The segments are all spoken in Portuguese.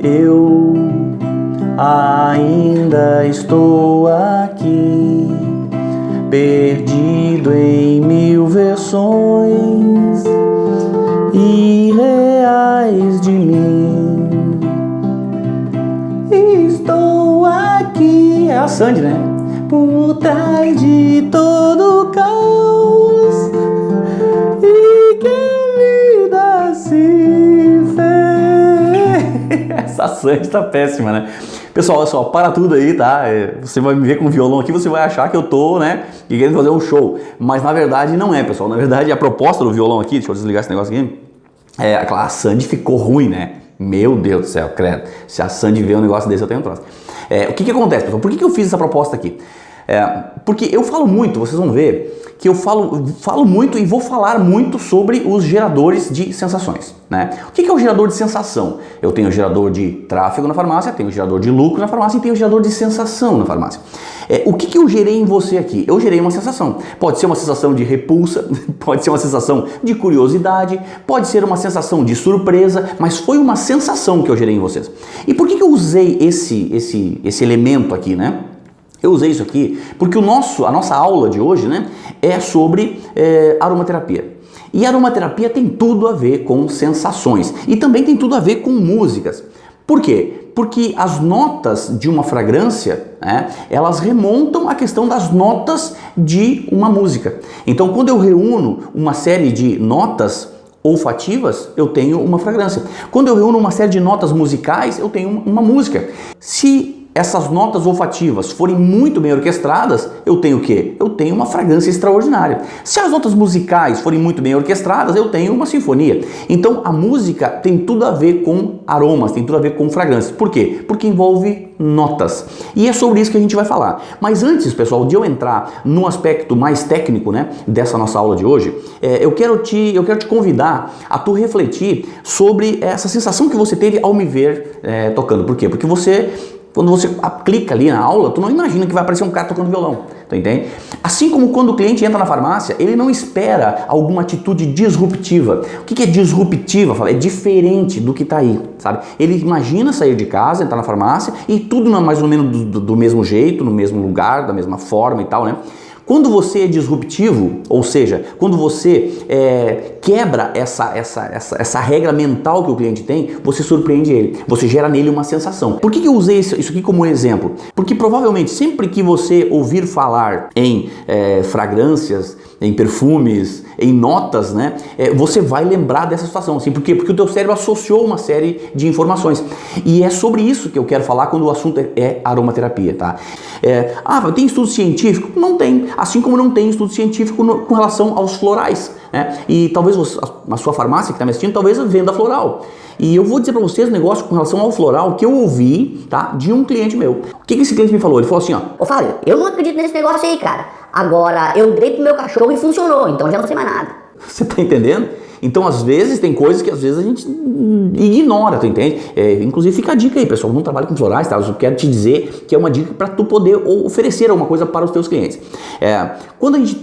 eu ainda estou aqui, perdido em mil versões irreais de mim. Estou aqui, é a Sandy, né? Por trás de todo o caos e que a vida se fez. Essa Sandy tá péssima, né? Pessoal, olha só, para tudo aí, tá? Você vai me ver com o violão aqui, você vai achar que eu tô, né, querendo fazer um show. Mas na verdade não é, pessoal. Na verdade a proposta do violão aqui, deixa eu desligar esse negócio aqui, a Sandy ficou ruim, né? Meu Deus do céu, credo. Se a Sandy vê um negócio desse, eu tenho um troço. O que acontece, pessoal? Por que eu fiz essa proposta aqui? Porque eu falo muito, vocês vão ver que eu falo muito e vou falar muito sobre os geradores de sensações, né? O que é o gerador de sensação? Eu tenho o gerador de tráfego na farmácia, tenho o gerador de lucro na farmácia e tenho o gerador de sensação na farmácia. O que eu gerei em você aqui? Eu gerei uma sensação. Pode ser uma sensação de repulsa, pode ser uma sensação de curiosidade, pode ser uma sensação de surpresa, mas foi uma sensação que eu gerei em vocês. E por que eu usei esse elemento aqui, né? Eu usei isso aqui porque a nossa aula de hoje, né, é sobre aromaterapia. E aromaterapia tem tudo a ver com sensações e também tem tudo a ver com músicas. Por quê? Porque as notas de uma fragrância, né, elas remontam à questão das notas de uma música. Então, quando eu reúno uma série de notas olfativas, eu tenho uma fragrância. Quando eu reúno uma série de notas musicais, eu tenho uma música. Se essas notas olfativas forem muito bem orquestradas, eu tenho o quê? Eu tenho uma fragrância extraordinária. Se as notas musicais forem muito bem orquestradas, eu tenho uma sinfonia. Então a música tem tudo a ver com aromas, tem tudo a ver com fragrâncias. Por quê? Porque envolve notas. E é sobre isso que a gente vai falar. Mas antes, pessoal, de eu entrar no aspecto mais técnico, né, dessa nossa aula de hoje, eu quero te convidar a tu refletir sobre essa sensação que você teve ao me ver tocando. Por quê? Porque quando você clica ali na aula, tu não imagina que vai aparecer um cara tocando violão, tu entende? Assim como quando o cliente entra na farmácia, ele não espera alguma atitude disruptiva. O que é disruptiva? É diferente do que está aí, sabe? Ele imagina sair de casa, entrar na farmácia e tudo mais ou menos do mesmo jeito, no mesmo lugar, da mesma forma e tal, né? Quando você é disruptivo, ou seja, quando você quebra essa regra mental que o cliente tem, você surpreende ele, você gera nele uma sensação. Por que eu usei isso aqui como exemplo? Porque provavelmente sempre que você ouvir falar em fragrâncias, em perfumes, em notas, né, você vai lembrar dessa situação. Assim, por quê? Porque o teu cérebro associou uma série de informações. E é sobre isso que eu quero falar quando o assunto é aromaterapia, tá? Tem estudo científico? Não tem. Assim como não tem estudo científico com relação aos florais, né? E talvez a sua farmácia que está me assistindo, talvez venda floral. E eu vou dizer para vocês um negócio com relação ao floral que eu ouvi, tá, de um cliente meu. O que esse cliente me falou? Ele falou assim, ó: Ô Fábio, eu não acredito nesse negócio aí, cara. Agora, eu dei pro meu cachorro e funcionou, então já não sei mais nada. Você tá entendendo? Então, às vezes, tem coisas que às vezes a gente ignora, tu entende? Inclusive, fica a dica aí, pessoal, não trabalho com florais, tá? Eu quero te dizer que é uma dica para tu poder oferecer alguma coisa para os teus clientes. Quando a gente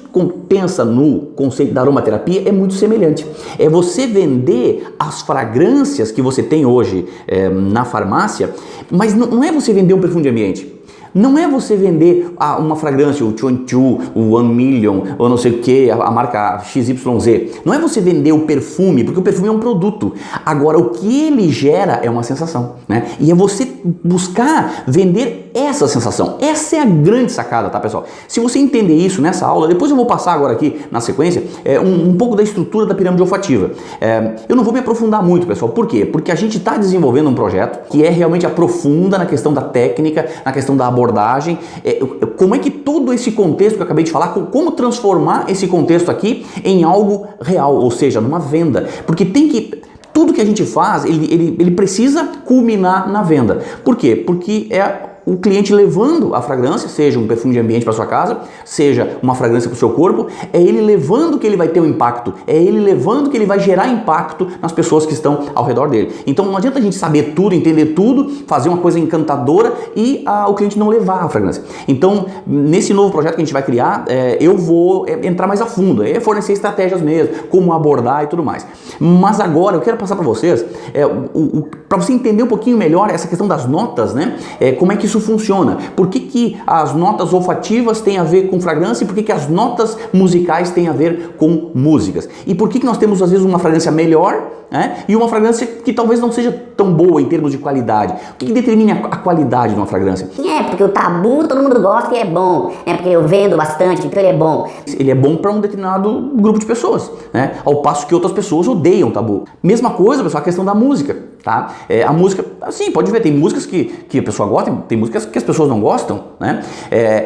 pensa no conceito da aromaterapia, é muito semelhante. É você vender as fragrâncias que você tem hoje na farmácia, mas não é você vender um perfume de ambiente. Não é você vender uma fragrância, o 22, o 1 Million, ou não sei o que, a marca XYZ. Não é você vender o perfume, porque o perfume é um produto. Agora, o que ele gera é uma sensação, né? E é você buscar vender essa sensação. Essa é a grande sacada, tá, pessoal? Se você entender isso nessa aula, depois eu vou passar agora aqui na sequência um pouco da estrutura da pirâmide olfativa. Eu não vou me aprofundar muito, pessoal. Por quê? Porque a gente está desenvolvendo um projeto que realmente aprofunda na questão da técnica, na questão da abordagem, como é que todo esse contexto que eu acabei de falar, como transformar esse contexto aqui em algo real, ou seja, numa venda. Porque tudo que a gente faz, ele precisa culminar na venda. Por quê? Porque é o cliente levando a fragrância, seja um perfume de ambiente para sua casa, seja uma fragrância para o seu corpo, é ele levando que ele vai ter um impacto, é ele levando que ele vai gerar impacto nas pessoas que estão ao redor dele. Então não adianta a gente saber tudo, entender tudo, fazer uma coisa encantadora e o cliente não levar a fragrância. Então, nesse novo projeto que a gente vai criar, eu vou entrar mais a fundo, fornecer estratégias mesmo, como abordar e tudo mais. Mas agora eu quero passar para vocês, para você entender um pouquinho melhor essa questão das notas, né? Como é que isso funciona? Por que as notas olfativas têm a ver com fragrância e por que as notas musicais têm a ver com músicas? E por que nós temos às vezes uma fragrância melhor, né? E uma fragrância que talvez não seja tão boa em termos de qualidade? O que determina a qualidade de uma fragrância? Porque o tabu todo mundo gosta e é bom, porque eu vendo bastante, então ele é bom. Ele é bom para um determinado grupo de pessoas, né? Ao passo que outras pessoas odeiam o tabu. Mesma coisa, pessoal, a questão da música, tá? A música, assim, pode ver, tem músicas que a pessoa gosta, tem músicas que as pessoas não gostam, né?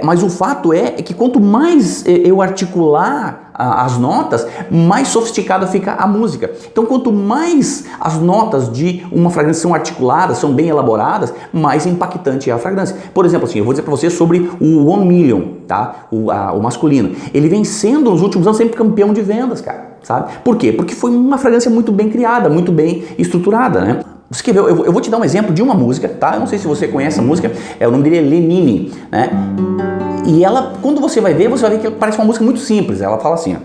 Mas o fato é que quanto mais eu articular as notas, mais sofisticada fica a música. Então, quanto mais as notas de uma fragrância são articuladas, são bem elaboradas, mais impactante é a fragrância. Por exemplo, assim, eu vou dizer para você sobre o One Million, tá? O masculino. Ele vem sendo, nos últimos anos, sempre campeão de vendas, cara, sabe? Por quê? Porque foi uma fragrância muito bem criada, muito bem estruturada, né? Você quer ver? Eu vou te dar um exemplo de uma música, tá? Eu não sei se você conhece a música, o nome dele é Lenine, né? E ela, quando você vai ver que parece uma música muito simples. Ela fala assim, ó.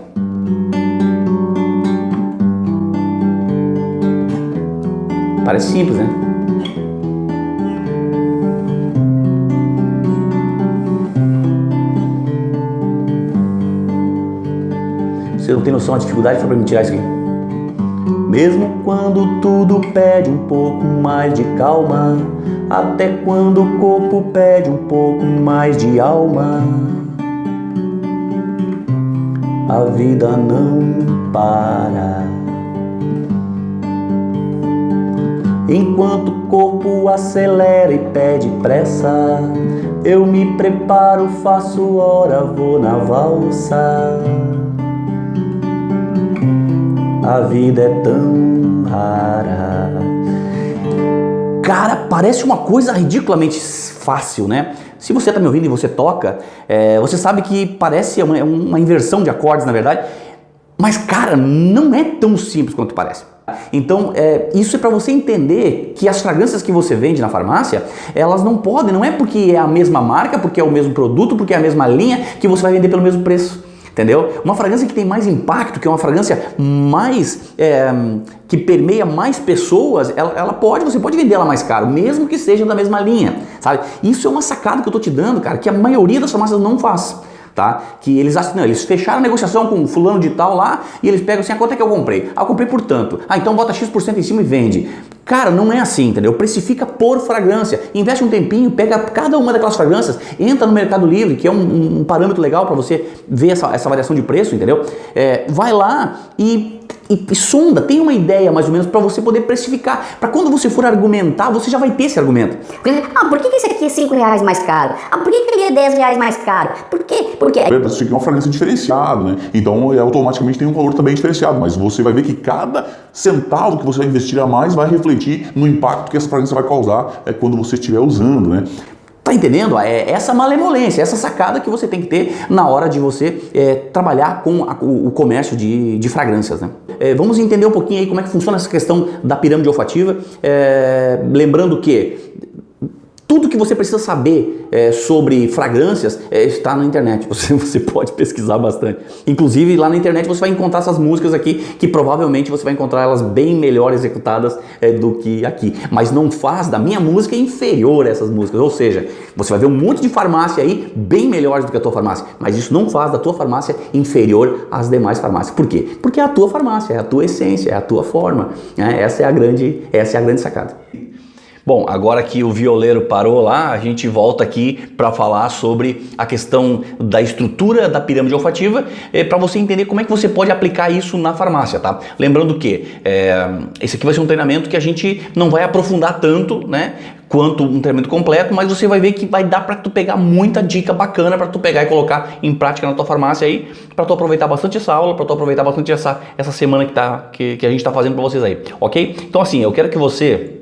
Parece simples, né? Você não tem noção da dificuldade para me tirar isso aqui. Mesmo quando tudo pede um pouco mais de calma, até quando o corpo pede um pouco mais de alma, a vida não para. Enquanto o corpo acelera e pede pressa, eu me preparo, faço hora, vou na valsa. A vida é tão rara. Cara, parece uma coisa ridiculamente fácil, né? Se você está me ouvindo e você toca, você sabe que parece uma inversão de acordes, na verdade. Mas, cara, não é tão simples quanto parece. Então, isso é para você entender que as fragrâncias que você vende na farmácia, elas não podem, não é porque é a mesma marca, porque é o mesmo produto, porque é a mesma linha, que você vai vender pelo mesmo preço. Entendeu? Uma fragrância que tem mais impacto, que é uma fragrância mais que permeia mais pessoas, você pode vender ela mais caro, mesmo que seja da mesma linha, sabe? Isso é uma sacada que eu tô te dando, cara, que a maioria das farmácias não faz, tá? Que eles acham, não, eles fecharam a negociação com o fulano de tal lá e eles pegam assim, quanto é que eu comprei? Eu comprei por tanto. Então bota X% em cima e vende. Cara, não é assim, entendeu? Precifica por fragrância. Investe um tempinho, pega cada uma daquelas fragrâncias, entra no Mercado Livre, que é um parâmetro legal para você ver essa variação de preço, entendeu? Vai lá e sonda, tem uma ideia mais ou menos para você poder precificar. Para quando você for argumentar, você já vai ter esse argumento. Por que esse aqui é R$5 mais caro? Por que ele é R$10 mais caro? Por quê? Porque você tem uma fragrância diferenciada, né? Então automaticamente tem um valor também diferenciado, mas você vai ver que cada centavo que você vai investir a mais vai refletir no impacto que essa fragrância vai causar quando você estiver usando, né? Tá entendendo? É essa malemolência, essa sacada que você tem que ter na hora de você trabalhar com o comércio de fragrâncias, né? Vamos entender um pouquinho aí como é que funciona essa questão da pirâmide olfativa, lembrando que tudo que você precisa saber sobre fragrâncias está na internet, você pode pesquisar bastante. Inclusive lá na internet você vai encontrar essas músicas aqui, que provavelmente você vai encontrar elas bem melhor executadas do que aqui. Mas não faz da minha música inferior a essas músicas, ou seja, você vai ver um monte de farmácia aí bem melhores do que a tua farmácia, mas isso não faz da tua farmácia inferior às demais farmácias. Por quê? Porque é a tua farmácia, é a tua essência, é a tua forma, né? Essa é a grande sacada. Bom, agora que o violeiro parou lá, a gente volta aqui para falar sobre a questão da estrutura da pirâmide olfativa, para você entender como é que você pode aplicar isso na farmácia, tá? Lembrando que esse aqui vai ser um treinamento que a gente não vai aprofundar tanto, né, quanto um treinamento completo, mas você vai ver que vai dar para tu pegar muita dica bacana para tu pegar e colocar em prática na tua farmácia aí, para tu aproveitar bastante essa aula, para tu aproveitar bastante essa semana que a gente está fazendo para vocês aí, ok? Então assim, eu quero que você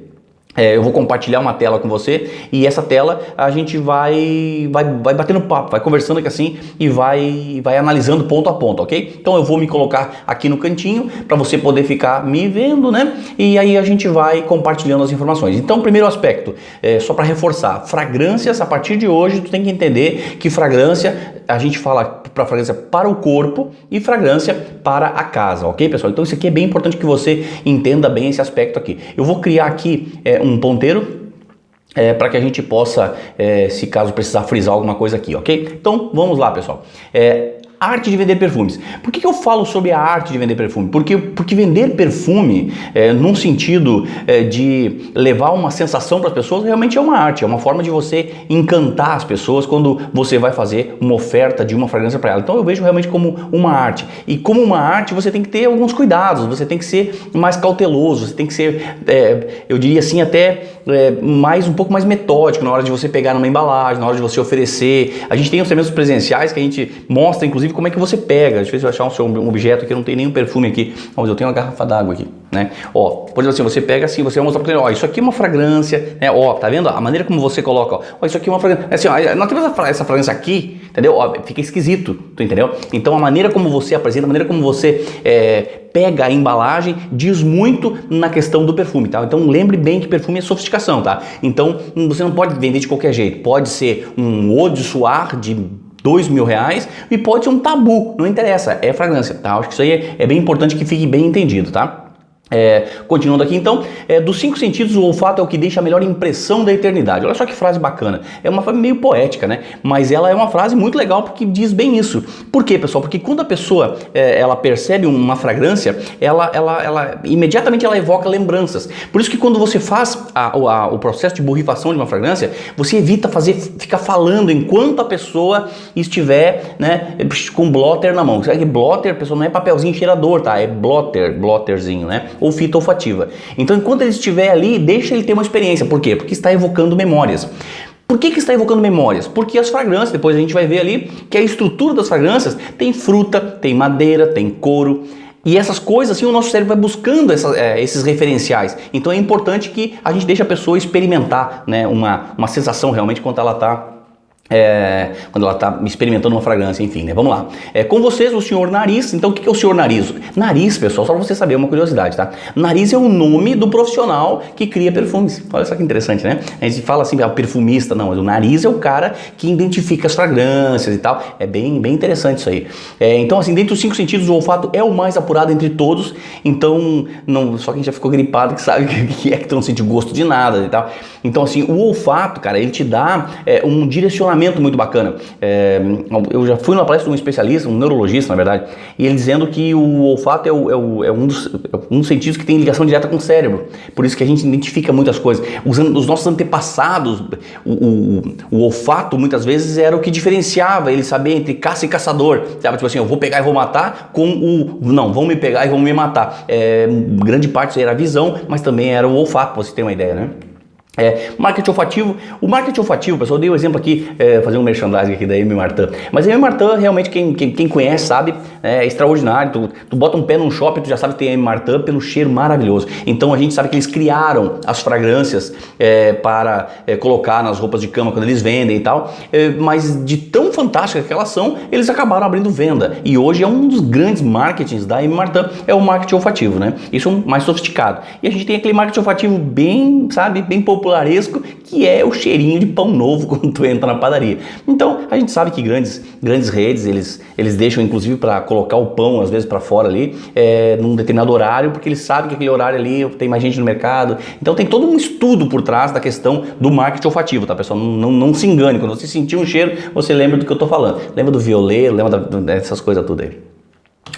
Eu vou compartilhar uma tela com você e essa tela a gente vai batendo papo, vai conversando aqui assim e vai analisando ponto a ponto, ok? Então eu vou me colocar aqui no cantinho para você poder ficar me vendo, né? E aí a gente vai compartilhando as informações. Então, primeiro aspecto, só para reforçar, fragrâncias, a partir de hoje tu tem que entender que fragrância, a gente fala para fragrância para o corpo e fragrância para a casa, ok, pessoal? Então isso aqui é bem importante que você entenda bem esse aspecto aqui. Eu vou criar aqui um ponteiro para que a gente possa, se caso precisar frisar alguma coisa aqui, ok? Então vamos lá, pessoal. Arte de vender perfumes. Por que eu falo sobre a arte de vender perfume? Porque vender perfume, num sentido de levar uma sensação para as pessoas, realmente é uma arte, é uma forma de você encantar as pessoas quando você vai fazer uma oferta de uma fragrância para ela. Então eu vejo realmente como uma arte. E como uma arte, você tem que ter alguns cuidados, você tem que ser mais cauteloso, você tem que ser, eu diria assim, até um pouco mais metódico na hora de você pegar numa embalagem, na hora de você oferecer. A gente tem os treinamentos presenciais que a gente mostra, inclusive, como é que você pega. Às vezes eu achar um objeto aqui, não tem nenhum perfume aqui, mas eu tenho uma garrafa d'água aqui, né? Ó, por exemplo, assim, você pega assim, você vai mostrar para ele, ó, isso aqui é uma fragrância, né? Ó, tá vendo? A maneira como você coloca, ó, isso aqui é uma fragrância. Assim, ó, nós temos essa fragrância aqui, entendeu? Ó, fica esquisito, tu entendeu? Então a maneira como você apresenta, a maneira como você pega a embalagem diz muito na questão do perfume, tá? Então lembre bem que perfume é sofisticação, tá? Então você não pode vender de qualquer jeito. Pode ser um eau de soir de R$2.000 e pode ser um tabu, não interessa, é fragrância, tá? Acho que isso aí é bem importante que fique bem entendido, tá? Continuando aqui então, dos 5 sentidos o olfato é o que deixa a melhor impressão da eternidade. Olha só que frase bacana, é uma frase meio poética, né? Mas ela é uma frase muito legal porque diz bem isso. Por quê, pessoal? Porque quando a pessoa ela percebe uma fragrância, ela imediatamente ela evoca lembranças. Por isso que quando você faz o processo de borrifação de uma fragrância, você evita ficar falando enquanto a pessoa estiver, né, com blotter na mão. Sabe que blotter, pessoal, não é papelzinho cheirador, tá? É blotterzinho, né? Ou fita olfativa. Então, enquanto ele estiver ali, deixa ele ter uma experiência. Por quê? Porque está evocando memórias. Por que está evocando memórias? Porque as fragrâncias, depois a gente vai ver ali que a estrutura das fragrâncias tem fruta, tem madeira, tem couro. E essas coisas, assim, o nosso cérebro vai buscando esses referenciais. Então é importante que a gente deixe a pessoa experimentar, né, uma sensação realmente quando ela está experimentando uma fragrância, enfim, né? Vamos lá. Com vocês, o senhor Nariz. Então, o que é o senhor Nariz? Nariz, pessoal, só para você saber, uma curiosidade, tá? Nariz é o nome do profissional que cria perfumes. Olha só que interessante, né? A gente fala assim, perfumista, não, mas o nariz é o cara que identifica as fragrâncias e tal. É bem interessante isso aí. Então, assim, dentro dos 5 sentidos, o olfato é o mais apurado entre todos. Então, só quem já ficou gripado que sabe que tu não sente gosto de nada e tal. Então, assim, o olfato, cara, ele te dá um direcionamento muito bacana. Eu já fui numa palestra de um especialista, um neurologista, na verdade, e ele dizendo que o olfato é um dos sentidos que tem ligação direta com o cérebro. Por isso que a gente identifica muitas coisas. Os nossos antepassados, o olfato muitas vezes era o que diferenciava ele saber entre caça e caçador. Sabe? Tipo assim, eu vou pegar e vou matar não, vão me pegar e vão me matar. Grande parte era a visão, mas também era o olfato, pra você ter uma ideia, né? Marketing olfativo. O marketing olfativo, pessoal, eu dei um exemplo aqui, fazer um merchandising aqui da Aimé Martin. Mas a Aimé Martin, realmente, quem conhece sabe, é extraordinário. Tu bota um pé num shopping, tu já sabe que tem Aimé Martin pelo cheiro maravilhoso. Então a gente sabe que eles criaram as fragrâncias para colocar nas roupas de cama quando eles vendem e tal. Mas de tão fantásticas que elas são, eles acabaram abrindo venda. E hoje é um dos grandes marketings da Aimé Martin, é o marketing olfativo, né? Isso é um mais sofisticado. E a gente tem aquele marketing olfativo bem, sabe, bem popularesco, que é o cheirinho de pão novo quando tu entra na padaria. Então a gente sabe que grandes redes eles deixam inclusive para colocar o pão às vezes para fora ali num determinado horário, porque eles sabem que aquele horário ali tem mais gente no mercado. Então tem todo um estudo por trás da questão do marketing olfativo, tá, pessoal? Não se engane, quando você sentir um cheiro, você lembra do que eu tô falando, lembra do violeiro, lembra dessas coisas tudo aí.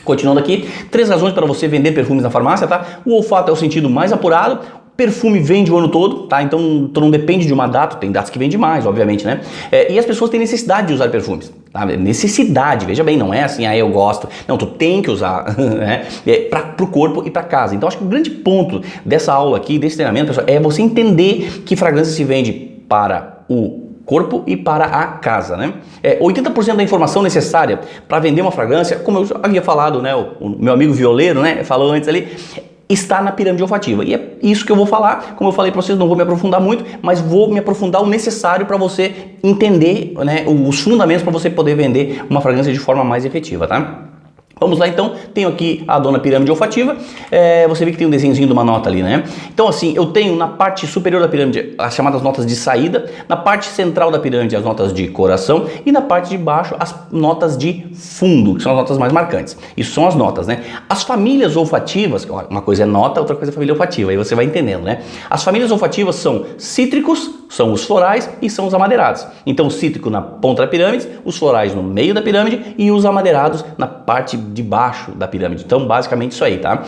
Continuando aqui, 3 razões para você vender perfumes na farmácia, tá? O olfato é o sentido mais apurado. Perfume vende o ano todo, tá? Então tu não depende de uma data, tem datas que vendem mais, obviamente, né? E as pessoas têm necessidade de usar perfumes, tá? Necessidade, veja bem, não é assim, eu gosto. Não, tu tem que usar, né? Pro corpo e pra casa. Então acho que o grande ponto dessa aula aqui, desse treinamento, pessoal, é você entender que fragrância se vende para o corpo e para a casa, né? 80% da informação necessária para vender uma fragrância, como eu já havia falado, né? O meu amigo violeiro, né? Falou antes ali. está na pirâmide olfativa. E é isso que eu vou falar. Como eu falei para vocês, não vou me aprofundar muito, mas vou me aprofundar o necessário para você entender, né, os fundamentos para você poder vender uma fragrância de forma mais efetiva, tá? Vamos lá então, tenho aqui a dona pirâmide olfativa, você vê que tem um desenhozinho de uma nota ali, né? Então assim, eu tenho na parte superior da pirâmide as chamadas notas de saída, na parte central da pirâmide as notas de coração e na parte de baixo as notas de fundo, que são as notas mais marcantes. Isso são as notas, né? As famílias olfativas, uma coisa é nota, outra coisa é família olfativa, aí você vai entendendo, né? As famílias olfativas são cítricos, são os florais e são os amadeirados. Então o cítrico na ponta da pirâmide, os florais no meio da pirâmide e os amadeirados na parte de baixo da pirâmide. Então basicamente isso aí, tá?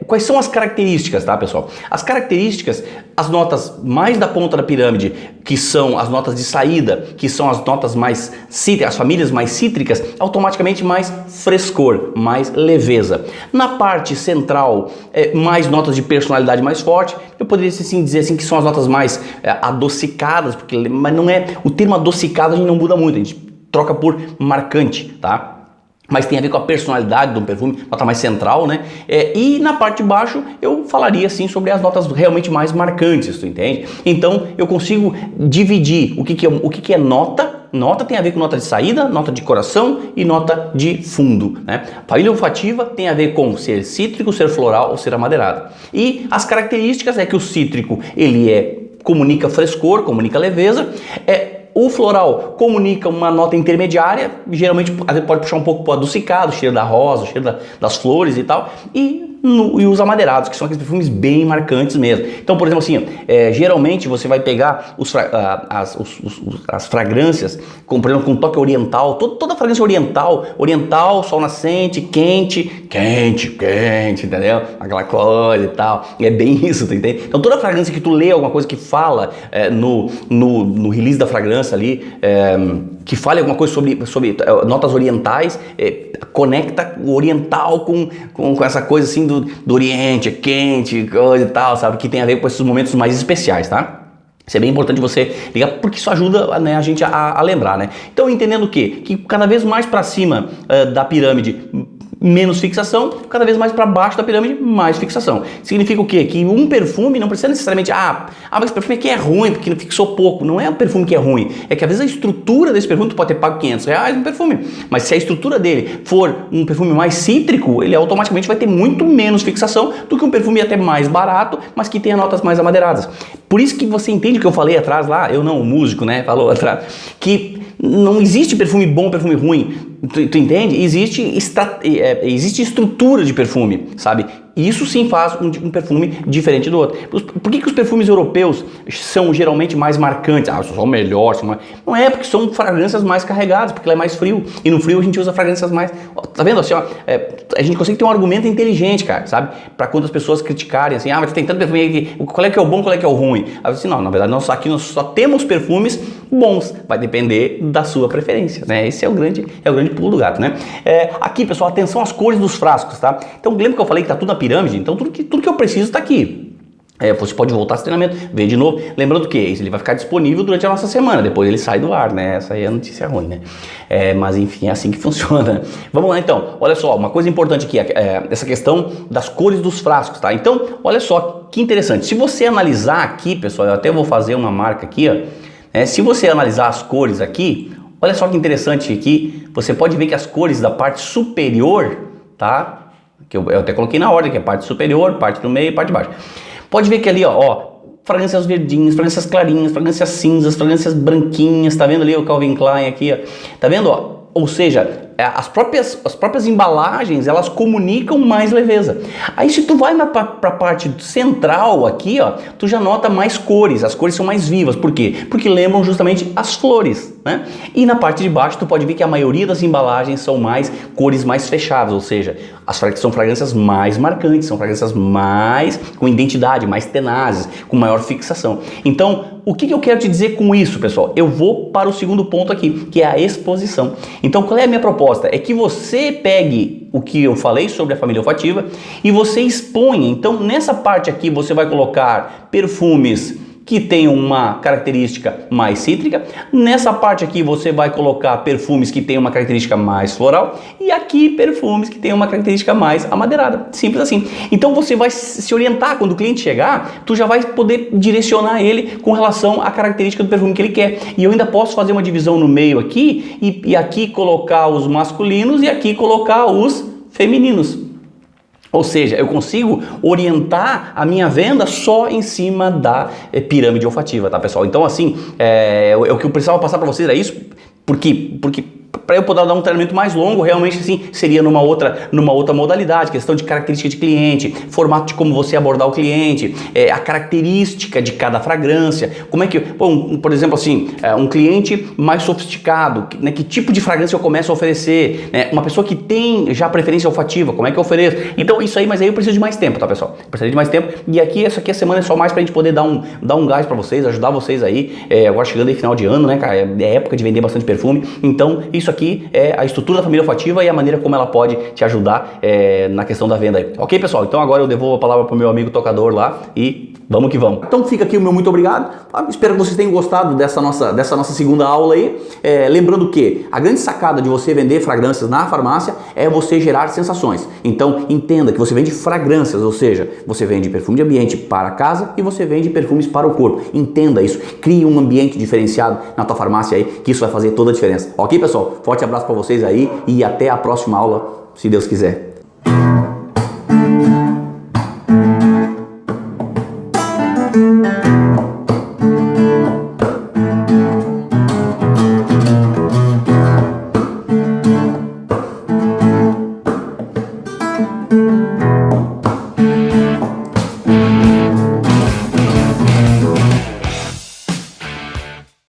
Quais são as características, tá, pessoal? As características, as notas mais da ponta da pirâmide, que são as notas de saída, que são as notas mais cítricas, as famílias mais cítricas, automaticamente mais frescor, mais leveza. Na parte central, mais notas de personalidade mais forte. Eu poderia assim, dizer assim que são as notas mais adocicadas, mas não é, o termo adocicado a gente não muda muito, a gente troca por marcante, tá? Mas tem a ver com a personalidade do perfume, nota mais central, né? E na parte de baixo eu falaria assim sobre as notas realmente mais marcantes, tu entende? Então eu consigo dividir o que é nota. Nota tem a ver com nota de saída, nota de coração e nota de fundo, né? Família olfativa tem a ver com ser cítrico, ser floral ou ser amadeirado. E as características é que o cítrico ele comunica frescor, comunica leveza. O floral comunica uma nota intermediária, geralmente pode puxar um pouco para o adocicado, o cheiro da rosa, o cheiro das flores e tal, e os amadeirados, que são aqueles perfumes bem marcantes mesmo. Então, por exemplo, assim, geralmente você vai pegar as fragrâncias, como por exemplo com toque oriental, toda fragrância oriental, sol nascente, quente, entendeu? Aquela coisa e tal, e é bem isso, tu entende? Então toda fragrância que tu lê alguma coisa que fala no release da fragrância ali, que fale alguma coisa sobre notas orientais, conecta o oriental com essa coisa assim do Oriente, quente, coisa e tal, sabe? Que tem a ver com esses momentos mais especiais, tá? Isso é bem importante você ligar, porque isso ajuda, né, a gente a lembrar, né? Então, entendendo o quê? Que cada vez mais para cima da pirâmide, menos fixação, cada vez mais para baixo da pirâmide, mais fixação. Significa o quê? Que um perfume não precisa necessariamente, mas esse perfume aqui é ruim porque fixou pouco. Não é o perfume que é ruim, é que às vezes a estrutura desse perfume, tu pode ter pago R$500 no perfume, mas se a estrutura dele for um perfume mais cítrico, ele automaticamente vai ter muito menos fixação do que um perfume até mais barato, mas que tenha notas mais amadeiradas. Por isso que você entende o que eu falei atrás lá, eu não, o músico, né, falou atrás, que não existe perfume bom, perfume ruim. Tu entende? Existe estrutura de perfume, sabe? Isso sim faz um perfume diferente do outro. Por que os perfumes europeus são geralmente mais marcantes? São melhores. Não é, porque são fragrâncias mais carregadas, porque lá é mais frio. E no frio a gente usa fragrâncias mais... Tá vendo assim, ó? A gente consegue ter um argumento inteligente, cara, sabe? Pra quando as pessoas criticarem assim, mas tem tanto perfume aqui, qual é que é o bom, qual é que é o ruim? Aí assim, não, na verdade aqui nós só temos perfumes bons. Vai depender da sua preferência, né? Esse é o grande pulo do gato, né? Aqui, pessoal, atenção às cores dos frascos, tá? Então lembra que eu falei que tá tudo na pirâmide? Então tudo que eu preciso está aqui. Você pode voltar esse treinamento, ver de novo. Lembrando que ele vai ficar disponível durante a nossa semana, depois ele sai do ar, né? Essa aí é a notícia ruim, né? Mas enfim, é assim que funciona. Vamos lá então, olha só, uma coisa importante aqui, essa questão das cores dos frascos, tá? Então, olha só que interessante. Se você analisar aqui, pessoal, eu até vou fazer uma marca aqui, ó. Se você analisar as cores aqui, olha só que interessante aqui, você pode ver que as cores da parte superior, tá? Que eu até coloquei na ordem, que é parte superior, parte do meio e parte de baixo. Pode ver que ali, ó, fragrâncias verdinhas, fragrâncias clarinhas, fragrâncias cinzas, fragrâncias branquinhas, tá vendo ali o Calvin Klein aqui, ó? Tá vendo, ó? Ou seja, as próprias embalagens, elas comunicam mais leveza. Aí se tu vai para a parte central aqui, ó, tu já nota mais cores, as cores são mais vivas. Por quê? Porque lembram justamente as flores, né? E na parte de baixo tu pode ver que a maioria das embalagens são mais cores mais fechadas, ou seja, são fragrâncias mais marcantes, são fragrâncias mais com identidade, mais tenazes, com maior fixação. Então, o que eu quero te dizer com isso, pessoal? Eu vou para o segundo ponto aqui, que é a exposição. Então, qual é a minha proposta? É que você pegue o que eu falei sobre a família olfativa e você exponha. Então, nessa parte aqui, você vai colocar perfumes que tem uma característica mais cítrica. Nessa parte aqui você vai colocar perfumes que tem uma característica mais floral e aqui perfumes que tem uma característica mais amadeirada, simples assim. Então você vai se orientar quando o cliente chegar, tu já vai poder direcionar ele com relação à característica do perfume que ele quer. E eu ainda posso fazer uma divisão no meio aqui e aqui colocar os masculinos e aqui colocar os femininos. Ou seja, eu consigo orientar a minha venda só em cima da pirâmide olfativa, tá, pessoal? Então, assim, o que eu precisava passar para vocês é isso, porque para eu poder dar um treinamento mais longo, realmente assim, seria numa outra modalidade, questão de característica de cliente, formato de como você abordar o cliente, a característica de cada fragrância, como é que, bom, por exemplo assim, um cliente mais sofisticado, né, que tipo de fragrância eu começo a oferecer, né, uma pessoa que tem já preferência olfativa, como é que eu ofereço? Então isso aí, mas aí eu preciso de mais tempo, tá, pessoal? Eu preciso de mais tempo, e aqui, essa aqui a semana é só mais pra gente poder dar um gás pra vocês, ajudar vocês aí, agora chegando aí final de ano, né, cara, é época de vender bastante perfume, então isso aqui é a estrutura da família olfativa e a maneira como ela pode te ajudar na questão da venda aí. Ok, pessoal? Então agora eu devolvo a palavra para o meu amigo tocador lá e vamos que vamos. Então fica aqui o meu muito obrigado. Espero que vocês tenham gostado dessa nossa segunda aula aí. Lembrando que a grande sacada de você vender fragrâncias na farmácia é você gerar sensações. Então entenda que você vende fragrâncias, ou seja, você vende perfume de ambiente para casa e você vende perfumes para o corpo. Entenda isso. Crie um ambiente diferenciado na tua farmácia aí, que isso vai fazer toda a diferença. Ok, pessoal? Forte abraço para vocês aí e até a próxima aula, se Deus quiser.